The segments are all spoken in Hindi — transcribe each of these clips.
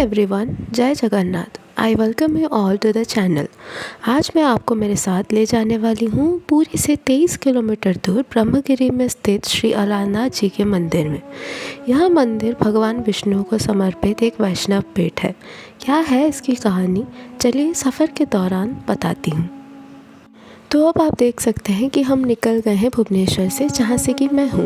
एवरीवन, जय Jagannath. I welcome you all to the channel. आज मैं आपको मेरे साथ ले जाने वाली हूँ पुरी से 23 किलोमीटर दूर ब्रह्मगिरी में स्थित श्री अलारनाथ जी के मंदिर में। यह मंदिर भगवान विष्णु को समर्पित एक वैष्णव पीठ है। क्या है इसकी कहानी, चलिए सफ़र के दौरान बताती हूँ। तो अब आप देख सकते हैं कि हम निकल गए हैं भुवनेश्वर से, जहाँ से कि मैं हूँ।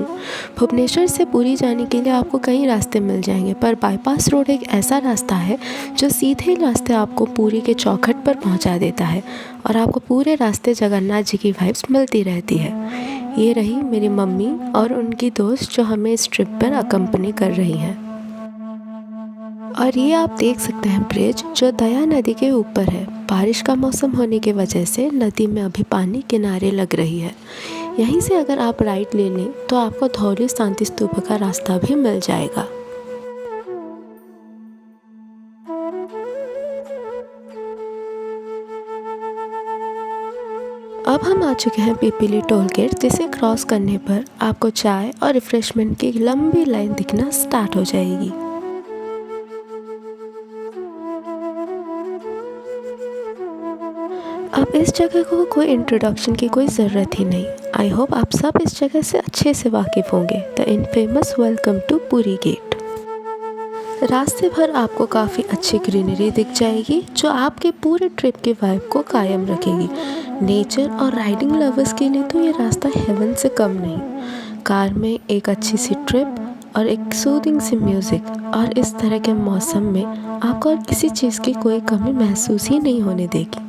भुवनेश्वर से पुरी जाने के लिए आपको कई रास्ते मिल जाएंगे, पर बाईपास रोड एक ऐसा रास्ता है जो सीधे रास्ते आपको पुरी के चौखट पर पहुँचा देता है और आपको पूरे रास्ते जगन्नाथ जी की वाइब्स मिलती रहती है। ये रही मेरी मम्मी और उनकी दोस्त जो हमें इस ट्रिप पर अकम्पनी कर रही हैं। और ये आप देख सकते हैं ब्रिज जो दया नदी के ऊपर है। बारिश का मौसम होने की वजह से नदी में अभी पानी किनारे लग रही है। यहीं से अगर आप राइट ले लें तो आपको धौली शांति स्तूप का रास्ता भी मिल जाएगा। अब हम आ चुके हैं पिपीली टोल गेट, जिसे क्रॉस करने पर आपको चाय और रिफ्रेशमेंट की लंबी लाइन दिखना स्टार्ट हो जाएगी। अब इस जगह को कोई इंट्रोडक्शन की कोई ज़रूरत ही नहीं। आई होप आप सब इस जगह से अच्छे से वाकिफ़ होंगे। The infamous welcome to Puri gate. रास्ते भर आपको काफ़ी अच्छी ग्रीनरी दिख जाएगी जो आपके पूरे ट्रिप के वाइब को कायम रखेगी। नेचर और राइडिंग लवर्स के लिए तो ये रास्ता हेवन से कम नहीं। कार में एक अच्छी सी ट्रिप और एक सूदिंग सी म्यूज़िक और इस तरह के मौसम में आपको और किसी चीज़ की कोई कमी महसूस ही नहीं होने देगी।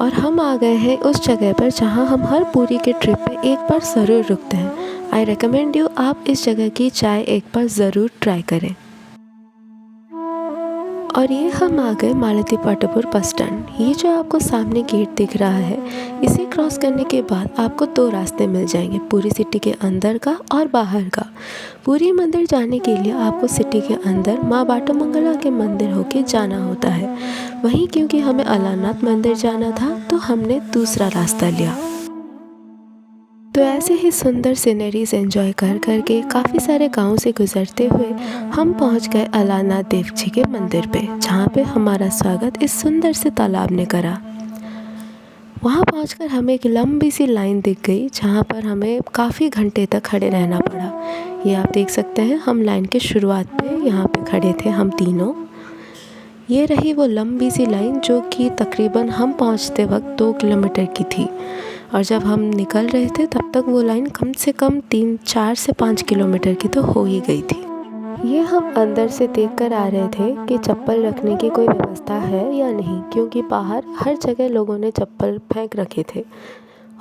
और हम आ गए हैं उस जगह पर जहां हम हर पुरी के ट्रिप पे एक बार ज़रूर रुकते हैं। आई रिकमेंड यू आप इस जगह की चाय एक बार ज़रूर ट्राई करें। और ये हम आ गए मालती पाटपुर बस स्टैंड। ये जो आपको सामने गेट दिख रहा है, इसे क्रॉस करने के बाद आपको दो रास्ते मिल जाएंगे, पुरी सिटी के अंदर का और बाहर का। पुरी मंदिर जाने के लिए आपको सिटी के अंदर माँ बाटोमंगला के मंदिर होके जाना होता है। वहीं क्योंकि हमें अलारनाथ मंदिर जाना था तो हमने दूसरा रास्ता लिया। तो ऐसे ही सुंदर सीनरीज एंजॉय कर करके काफ़ी सारे गांव से गुजरते हुए हम पहुंच गए अलारनाथ देव जी के मंदिर पे, जहां पे हमारा स्वागत इस सुंदर से तालाब ने करा। वहां पहुंचकर हमें एक लंबी सी लाइन दिख गई जहां पर हमें काफ़ी घंटे तक खड़े रहना पड़ा। ये आप देख सकते हैं, हम लाइन के शुरुआत पे यहाँ पे खड़े थे हम तीनों। ये रही वो लंबी सी लाइन जो कि तकरीबन हम पहुंचते वक्त 2 किलोमीटर की थी और जब हम निकल रहे थे तब तक वो लाइन कम से कम 4 से 5 किलोमीटर की तो हो ही गई थी। ये हम अंदर से देख कर आ रहे थे कि चप्पल रखने की कोई व्यवस्था है या नहीं, क्योंकि बाहर हर जगह लोगों ने चप्पल फेंक रखे थे।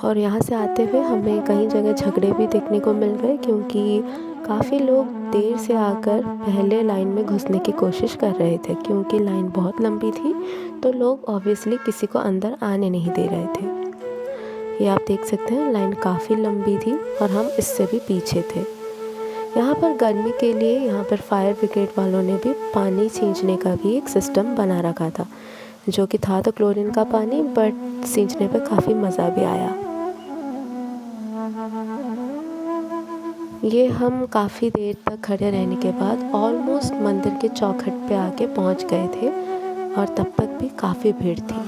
और यहाँ से आते हुए हमें कई जगह झगड़े भी देखने को मिल गए, क्योंकि काफ़ी लोग देर से आकर पहले लाइन में घुसने की कोशिश कर रहे थे। क्योंकि लाइन बहुत लंबी थी तो लोग ऑब्वियसली किसी को अंदर आने नहीं दे रहे थे। ये आप देख सकते हैं, लाइन काफ़ी लंबी थी और हम इससे भी पीछे थे। यहाँ पर गर्मी के लिए यहाँ पर फायर ब्रिगेड वालों ने भी पानी सींचने का भी एक सिस्टम बना रखा था, जो कि था तो क्लोरीन का पानी, बट सींचने पर काफ़ी मज़ा भी आया। ये हम काफ़ी देर तक खड़े रहने के बाद ऑलमोस्ट मंदिर के चौखट पे आके पहुँच गए थे और तब तक भी काफ़ी भीड़ थी।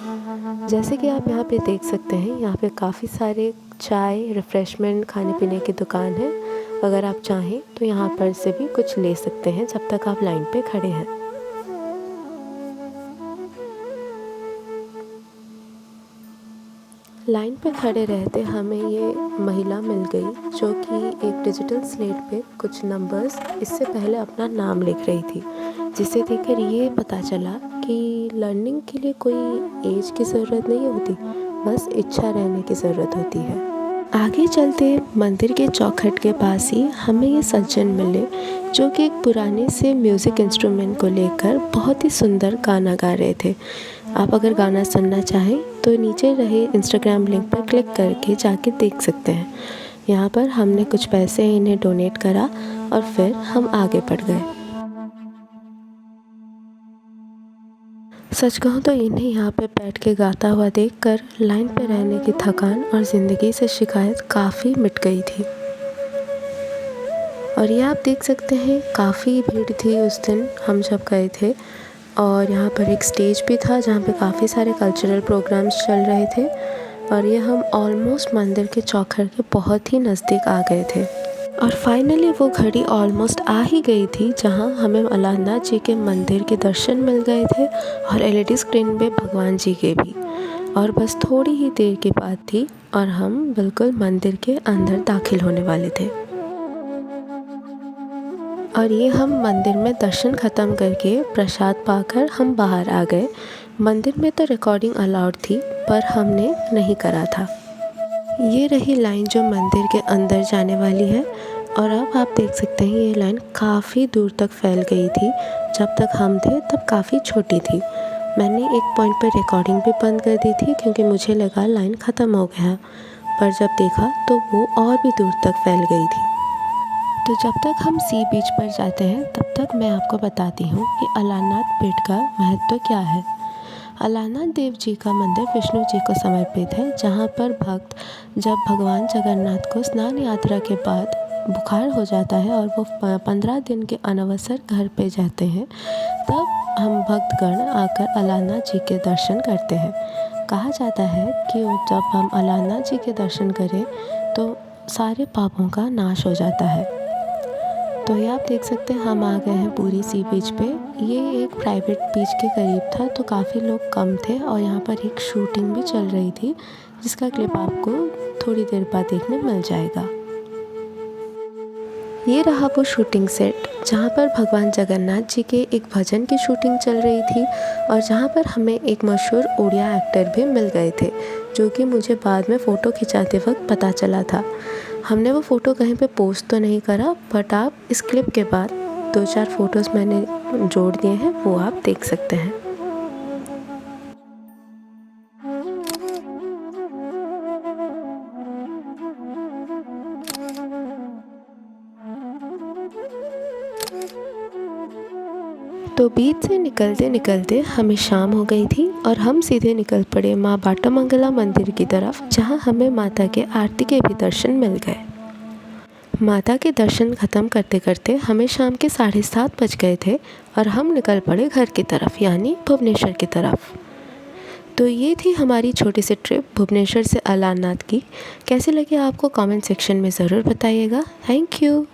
जैसे कि आप यहाँ पे देख सकते हैं, यहाँ पे काफ़ी सारे चाय, रिफ़्रेशमेंट, खाने पीने की दुकान है। अगर आप चाहें तो यहाँ पर से भी कुछ ले सकते हैं जब तक आप लाइन पे खड़े हैं। लाइन पे खड़े रहते हमें ये महिला मिल गई जो कि एक डिजिटल स्लेट पे कुछ नंबर्स इससे पहले अपना नाम लिख रही थी, जिसे देखकर ये पता चला कि लर्निंग के लिए कोई एज की ज़रूरत नहीं होती, बस इच्छा रहने की ज़रूरत होती है। आगे चलते मंदिर के चौखट के पास ही हमें ये सज्जन मिले जो कि एक पुराने से म्यूज़िक इंस्ट्रूमेंट को लेकर बहुत ही सुंदर गाना गा रहे थे। आप अगर गाना सुनना चाहें तो नीचे रहे इंस्टाग्राम लिंक पर क्लिक करके जाके देख सकते हैं। यहाँ पर हमने कुछ पैसे इन्हें डोनेट करा और फिर हम आगे बढ़ गए। सच कहूँ तो इन्हें यहाँ पे बैठ के गाता हुआ देखकर लाइन पे रहने की थकान और ज़िंदगी से शिकायत काफ़ी मिट गई थी। और ये आप देख सकते हैं काफ़ी भीड़ थी उस दिन हम जब गए थे, और यहाँ पर एक स्टेज भी था जहाँ पे काफ़ी सारे कल्चरल प्रोग्राम्स चल रहे थे। और ये हम ऑलमोस्ट मंदिर के चौखट के बहुत ही नज़दीक आ गए थे, और फाइनली वो घड़ी ऑलमोस्ट आ ही गई थी जहाँ हमें अलारनाथ जी के मंदिर के दर्शन मिल गए थे और एलईडी स्क्रीन में भगवान जी के भी। और बस थोड़ी ही देर की बात थी और हम बिल्कुल मंदिर के अंदर दाखिल होने वाले थे। और ये हम मंदिर में दर्शन ख़त्म करके प्रसाद पाकर हम बाहर आ गए। मंदिर में तो रिकॉर्डिंग अलाउड थी पर हमने नहीं करा था। ये रही लाइन जो मंदिर के अंदर जाने वाली है, और अब आप देख सकते हैं ये लाइन काफ़ी दूर तक फैल गई थी। जब तक हम थे तब काफ़ी छोटी थी। मैंने एक पॉइंट पर रिकॉर्डिंग भी बंद कर दी थी क्योंकि मुझे लगा लाइन ख़त्म हो गया, पर जब देखा तो वो और भी दूर तक फैल गई थी। तो जब तक हम सी बीच पर जाते हैं तब तक मैं आपको बताती हूँ कि अलारनाथ पीठ का महत्व क्या है। अलारनाथ देव जी का मंदिर विष्णु जी को समर्पित है, जहाँ पर भक्त जब भगवान जगन्नाथ को स्नान यात्रा के बाद बुखार हो जाता है और वो 15 दिन के अनवसर घर पे जाते हैं, तब हम भक्तगण आकर अलारनाथ जी के दर्शन करते हैं। कहा जाता है कि जब हम अलारनाथ जी के दर्शन करें तो सारे पापों का नाश हो जाता है। तो ये आप देख सकते हैं हम आ गए हैं पूरी सी बीच पे। ये एक प्राइवेट बीच के करीब था तो काफ़ी लोग कम थे, और यहाँ पर एक शूटिंग भी चल रही थी जिसका क्लिप आपको थोड़ी देर बाद देखने मिल जाएगा। ये रहा वो शूटिंग सेट जहाँ पर भगवान जगन्नाथ जी के एक भजन की शूटिंग चल रही थी, और जहाँ पर हमें एक मशहूर उड़िया एक्टर भी मिल गए थे जो कि मुझे बाद में फ़ोटो खिंचाते वक्त पता चला था। हमने वो फ़ोटो कहीं पे पोस्ट तो नहीं करा, बट आप इस क्लिप के बाद 2-4 फ़ोटोज़ मैंने जोड़ दिए हैं, वो आप देख सकते हैं। तो बीच से निकलते निकलते हमें शाम हो गई थी और हम सीधे निकल पड़े माँ बाटामंगला मंदिर की तरफ, जहाँ हमें माता के आरती के भी दर्शन मिल गए। माता के दर्शन ख़त्म करते करते हमें शाम के 7:30 बज गए थे और हम निकल पड़े घर की तरफ, यानी भुवनेश्वर की तरफ। तो ये थी हमारी छोटी सी ट्रिप भुवनेश्वर से अलारनाथ की। कैसे लगे आपको कमेंट सेक्शन में ज़रूर बताइएगा। Thank you.